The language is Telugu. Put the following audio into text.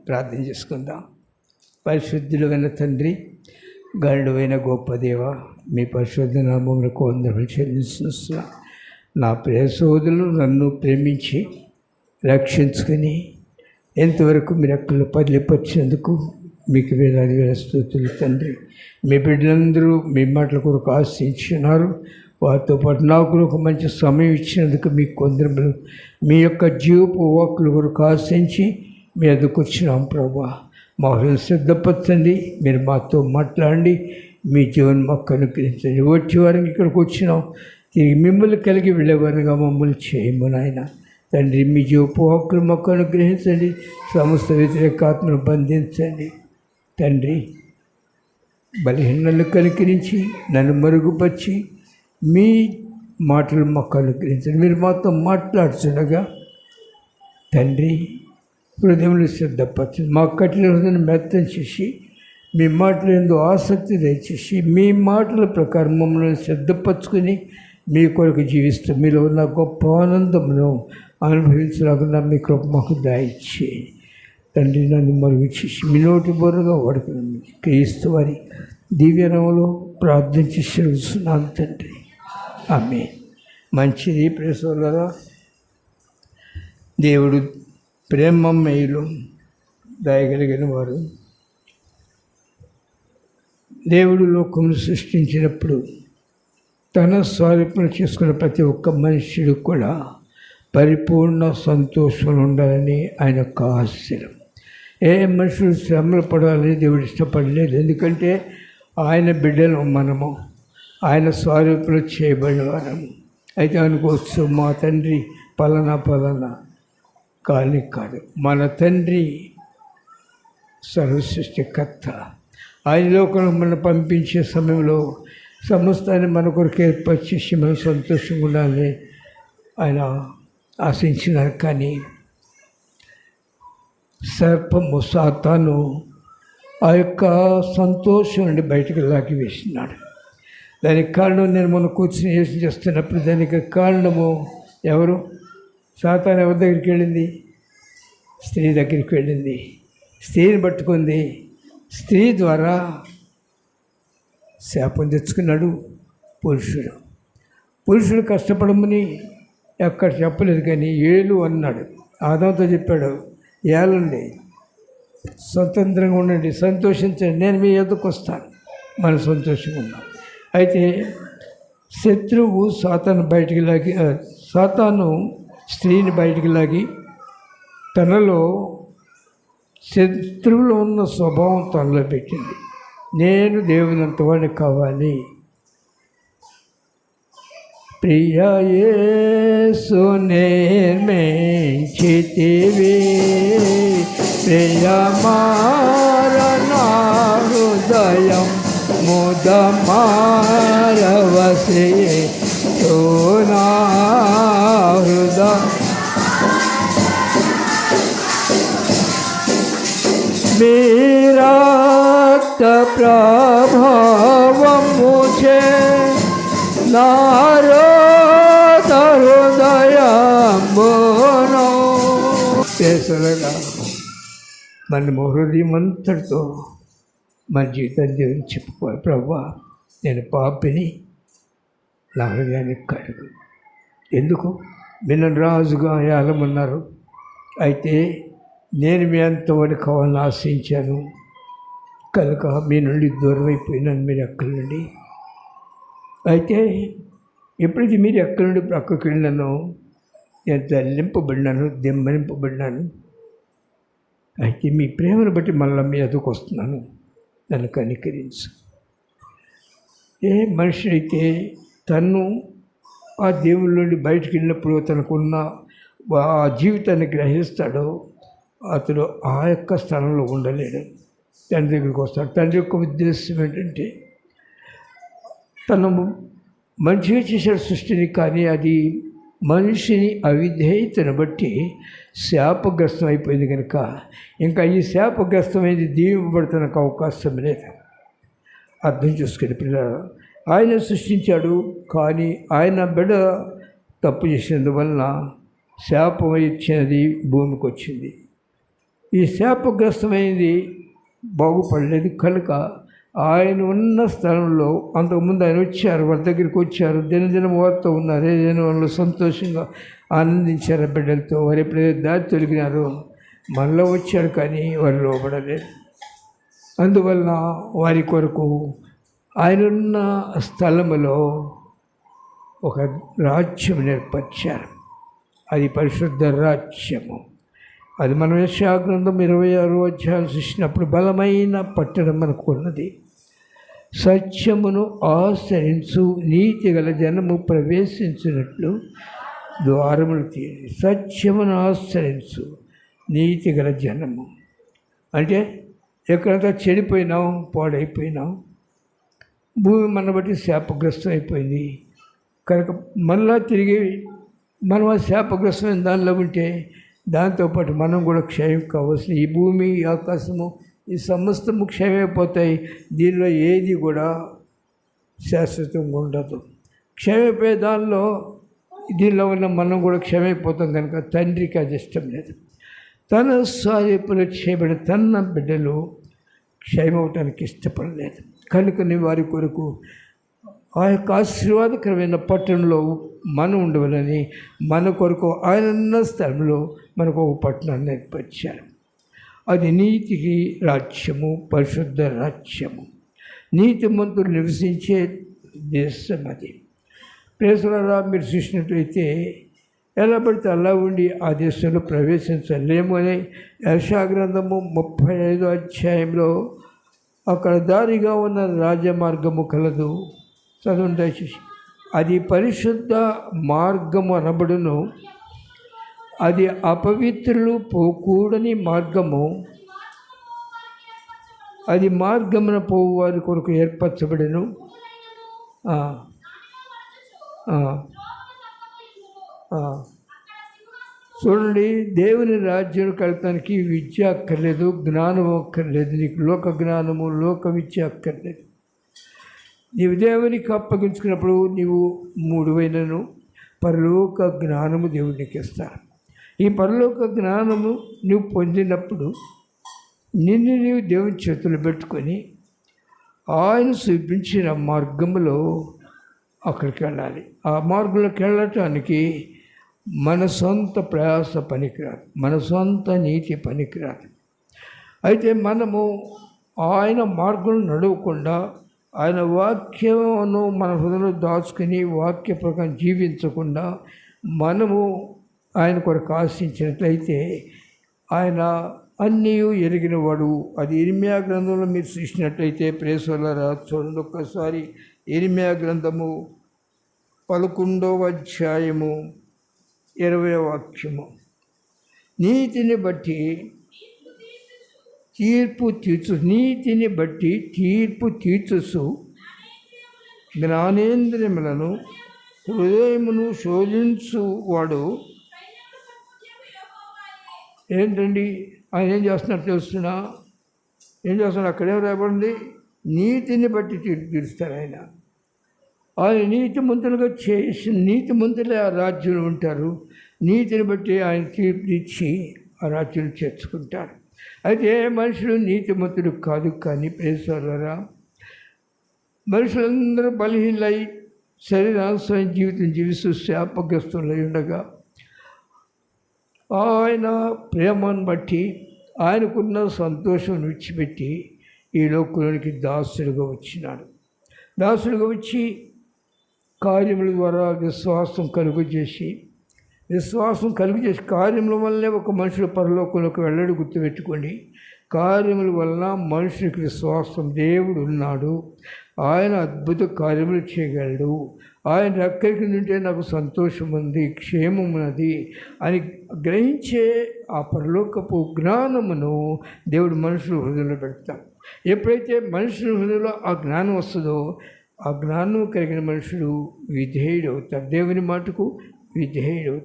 ప్రార్థన చేసుకుందాం. పరిశుద్ధులైన తండ్రి, గరుడైన గొప్ప దేవ, మీ పరిశుద్ధ నామములకు వందనములు చెల్లిస్తున్నా. నా ప్రియ సోదరులు నన్ను ప్రేమించి రక్షించుకొని ఎంతవరకు మీరు అక్కడ పదిలిపరిచినందుకు మీకు వేలాది వేల స్తుతులు తండ్రి. మీ బిడ్డలందరూ మీ మాటల కొరకు ఆశించున్నారు. వారితో పాటు నాకు ఒక మంచి సమయం ఇచ్చినందుకు మీకు కొందరు మీ యొక్క జీవపు వాక్కుల కొరకు ఆశించి మీ ఎదుకు వచ్చినాం. ప్రభా, మా హృదయం సిద్ధపరచండి, మీరు మాతో మాట్లాడండి, మీ జీవన మాకు అనుగ్రహించండి. వచ్చే వారికి ఇక్కడికి వచ్చినాం, తిరిగి మిమ్మల్ని కలిగి వెళ్ళేవారిగా మమ్మల్ని చేయము నాయన తండ్రి. మీ జీవపు వాక్కులు మాకు అనుగ్రహించండి, సమస్త వ్యతిరేకాత్మను బంధించండి తండ్రి. బలహీనలు కనికరించి నన్ను మరుగుపరిచి మీ మాటలు మాకు అనుగ్రహించండి. మీరు మాతో మాట్లాడుతుండగా తండ్రి హృదయంలో సిద్ధపరచండి. మా కఠిన హృదయాన్ని మెత్తం చేసి మీ మాటలు ఎంతో ఆసక్తి దయచేసి మీ మాటల ప్రకారం మమ్మల్ని సిద్ధపరచుకొని మీ కొరకు జీవిస్తూ మీలో ఉన్న గొప్ప ఆనందమును అనుభవించలేకుండా మీ కృప మాకు దయచేయండి తండ్రి. నన్ను మరుగు చేసి మీ నోటి బొర్రగా వాడుకుని క్రీస్తు వారి దివ్యనామములో ప్రార్థించి శ్రమిస్తున్నాను తండ్రి. ఆమె మంచిది. ప్రేసోలరా, దేవుడు ప్రేమమయులు, దయగలిగిన వారు. దేవుడు లోకమును సృష్టించినప్పుడు తన స్వరూపం చేసుకున్న ప్రతి ఒక్క మనుష్యుడు కూడా పరిపూర్ణ సంతోషంలో ఉండాలని ఆయన యొక్క ఆశయం. ఏ మనుషులు శ్రమలు పడాలని దేవుడు ఇష్టపడలేదు. ఎందుకంటే ఆయన బిడ్డలు మనము, ఆయన స్వరూపంలో చేయబడిన వారము. అయితే అనుకోవచ్చు, మా తండ్రి పలానా కానీ కాదు. మన తండ్రి సర్వసృష్టికర్త. ఆయన లోకంలో మనం పంపించే సమయంలో సమస్తాన్ని మన కొరకు ఏర్పరిచేసి మనం సంతోషంగా ఉండాలని ఆయన ఆశించినారు. కానీ సర్పము సాతాను ఆ యొక్క సంతోషం నుండి బయటకు లాగి వేసినాడు. దానికి కారణం నేను మొన్న కూర్చుని యోచన చేస్తున్నప్పుడు దానికి కారణము ఎవరు? సాతాను ఎవరి దగ్గరికి వెళ్ళింది? స్త్రీ దగ్గరికి వెళ్ళింది. స్త్రీని పట్టుకుంది. స్త్రీ ద్వారా శాపం తెచ్చుకున్నాడు పురుషుడు కష్టపడమని ఎక్కడ చెప్పలేదు, కానీ ఏలు అన్నాడు. ఆదాంతో చెప్పాడు, ఏలండి, స్వతంత్రంగా ఉండండి, సంతోషించండి, నేను మీ ఎదుకు వస్తాను, మనం సంతోషంగా ఉన్నాం. అయితే శత్రువు సాతాను స్త్రీని బయటికి లాగి తనలో శత్రువులో ఉన్న స్వభావం తనలో పెట్టింది. నేను దేవునంత వాడిని కావాలి. ప్రియా యేసు నిర్మించితివి, ప్రియమారనా హృదయం ముదమారవసే సోనా హృదయ మీరక్త ప్రభావము చే నారోద హృదయమును చేసలుగా మన హృదయం అంతటితో మన జీవితాన్ని దేవుని చెప్పుకోవాలి. ప్రభువా, నేను పాపిని, నా హృదయాన్ని కడుగు. ఎందుకు? మీరు రాజుగా ఏలమన్నారు, అయితే నేను మీ అంతవాడు కావాలని ఆశించాను కనుక మీ నుండి దూరం అయిపోయినాను. మీరు ఎక్కడి నుండి అయితే ఎప్పుడైతే మీరు ఎక్కడి నుండి ప్రక్కకి వెళ్ళినానో నేను తల్లింపబడినాను, దెమ్మనింపబడినాను. అయితే మీ ప్రేమను బట్టి మళ్ళీ మీ ఎదుకు వస్తున్నాను, నన్ను కనికరించు. ఏ మనిషి తను ఆ దేవుళ్ళ నుండి బయటకు వెళ్ళినప్పుడు తనకున్న ఆ జీవితాన్ని గ్రహిస్తాడో అతడు ఆ యొక్క స్థలంలో ఉండలేడు, తండ్రి దగ్గరికి వస్తాడు. తండ్రి యొక్క ఉద్దేశం ఏంటంటే తను మంచిగా చేశాడు సృష్టిని, కానీ అది మనిషిని అవిధేయతను బట్టి శాపగ్రస్తం అయిపోయింది కనుక ఇంకా ఈ శాపగ్రస్తమైంది దీవింపబడటానికి అవకాశం లేదు. అర్థం చేసుకుని పిల్లలు ఆయన సృష్టించాడు, కానీ ఆయన బిడ్డ తప్పు చేసినందువలన శాపం ఇచ్చినది భూమికి వచ్చింది. ఈ శాపగ్రస్తమైనది బాగుపడలేదు కనుక ఆయన ఉన్న స్థలంలో అంతకుముందు ఆయన వచ్చారు, వాళ్ళ దగ్గరికి వచ్చారు, దినదినం వారితో ఉన్నారు, ఏదైనా వాళ్ళు సంతోషంగా ఆనందించారు బిడ్డలతో. వారు ఎప్పుడైతే దారి తొలగినారో మనలో వచ్చారు కానీ వారు లోబడలేదు. అందువలన వారి కొరకు ఆయనున్న స్థలములో ఒక రాజ్యం ఏర్పరిచారు. అది పరిశుద్ధ రాజ్యము. అది మనం యెషయా గ్రంథం 26వ అధ్యాయం చూసినప్పుడు బలమైన పట్టణం మనకు ఉన్నది. సత్యమును ఆశ్రయించు నీతి గల జనము ప్రవేశించినట్లు ద్వారములు తీయండి. సత్యమును ఆశ్రయించు నీతి గల జనము అంటే ఎక్కడంతా చెడిపోయినాం, పాడైపోయినాం, భూమి మన బట్టి శాపగ్రస్తం అయిపోయింది కనుక మళ్ళా తిరిగి మనం ఆ శాపగ్రస్తమైన దానిలో ఉంటే దాంతోపాటు మనం కూడా క్షయం కావాల్సిన ఈ భూమి, ఈ ఆకాశము, ఈ సమస్తము క్షయమైపోతాయి. దీనిలో ఏది కూడా శాశ్వతంగా ఉండదు. క్షయమైపోయే దానిలో దీనిలో ఉన్న మనం కూడా క్షయమైపోతాం కనుక తండ్రికి అది ఇష్టం లేదు. తన స్వరూపంలో చేయబడిన తన బిడ్డలు క్షయమవటానికి ఇష్టపడలేదు. కనుకని వారి కొరకు ఆ యొక్క ఆశీర్వాదకరమైన పట్టణంలో మనం ఉండవాలని మన కొరకు ఆయన స్థలంలో మనకు ఒక పట్టణాన్ని ఏర్పరిచారు. అది నీతికి రాజ్యము, పరిశుద్ధ రాజ్యము, నీతిమంతులు నివసించే దేశం. అది ప్రేసలారా మీరు చూసినట్లయితే ఎలా పడితే అలా ఉండి ఆ దేశంలో ప్రవేశించలేము అని యెషయా గ్రంథము 35వ అధ్యాయంలో అక్కడ దారిగా ఉన్న రాజమార్గము కలదు. చదవండి దయచేసి. అది పరిశుద్ధ మార్గము అనబడును. అది అపవిత్రులు పోకూడని మార్గము. అది మార్గమున పోవు వారి కొరకు ఏర్పరచబడెను. చూడండి, దేవుని రాజ్యం కలటానికి విద్య అక్కర్లేదు, జ్ఞానం అక్కర్లేదు. నీకు లోక జ్ఞానము, లోక విద్య అక్కర్లేదు. నీవు దేవునికి అప్పగించుకున్నప్పుడు నీవు మూడువైనను పరలోక జ్ఞానము దేవునికి ఇస్తాడు. ఈ పరలోక జ్ఞానము నువ్వు పొందినప్పుడు నిన్ను నీవు దేవుని చేతులు పెట్టుకొని ఆయన చూపించిన మార్గంలో అక్కడికి వెళ్ళాలి. ఆ మార్గంలోకి వెళ్ళటానికి మన సొంత ప్రయాస పనికిరాదు, మన సొంత నీతి పనికిరాదు. అయితే మనము ఆయన మార్గం నడవకుండా ఆయన వాక్యమును మన హృదయంలో దాచుకుని వాక్య ప్రకారం జీవించకుండా మనము ఆయన కొరకు ఆశించినట్లయితే ఆయన అన్నీ ఎరిగినవాడు. అది ఇర్మియా గ్రంథంలో మీరు చూసినట్లయితే ప్రేసలారా చూడండి ఒక్కసారి. ఇర్మియా గ్రంథము 11వ అధ్యాయము 20వ వాక్యము. నీతిని బట్టి తీర్పు తీర్చుసు జ్ఞానేంద్రియములను హృదయమును శోధించువాడు. ఏంటండి ఆయన ఏం చేస్తున్నారు తెలుస్తున్నా? ఏం చేస్తున్నారు? అక్కడేం రాబడింది? నీతిని బట్టి తీర్పు తీరుస్తారు ఆయన. ఆయన నీతిమంతులుగా చేసి నీతిమంతులే ఆ రాజ్యంలో ఉంటారు. నీతిని బట్టి ఆయన తీర్పు ఇచ్చి ఆ రాజ్యం చేర్చుకుంటారు. అయితే మనుషులు నీతిమంతులు కాదు. కానీ ప్రేసలారా మనుషులందరూ బలహీనలై శరీరానుసమైన జీవితం జీవిస్తూ శాపగ్రస్తులై ఉండగా ఆయన ప్రేమను బట్టి ఆయనకున్న సంతోషం విడిచిపెట్టి ఈ లోకంలోనికి దాసుడుగా వచ్చినాడు. దాసుడుగా వచ్చి కార్యముల ద్వారా విశ్వాసం కలుగజేసి కార్యముల వల్లనే ఒక మనుషుడు పరలోకంలోకి వెళ్ళడు. గుర్తుపెట్టుకోండి, కార్యముల వలన మనుషునికి విశ్వాసం. దేవుడు ఉన్నాడు, ఆయన అద్భుత కార్యములు చేయగలడు, ఆయన రెక్కరికి నుంటే నాకు సంతోషం ఉంది, క్షేమం ఉన్నది అని గ్రహించే ఆ పరలోకపు జ్ఞానమును దేవుడు మనుషుల హృదయంలో పెడతాడు. ఎప్పుడైతే మనుషుల హృదయంలో ఆ జ్ఞానం వస్తుందో ఆ జ్ఞానం కలిగిన మనుషులు విధేయుడు అవుతారు, దేవుని మాటకు విధేయుడు.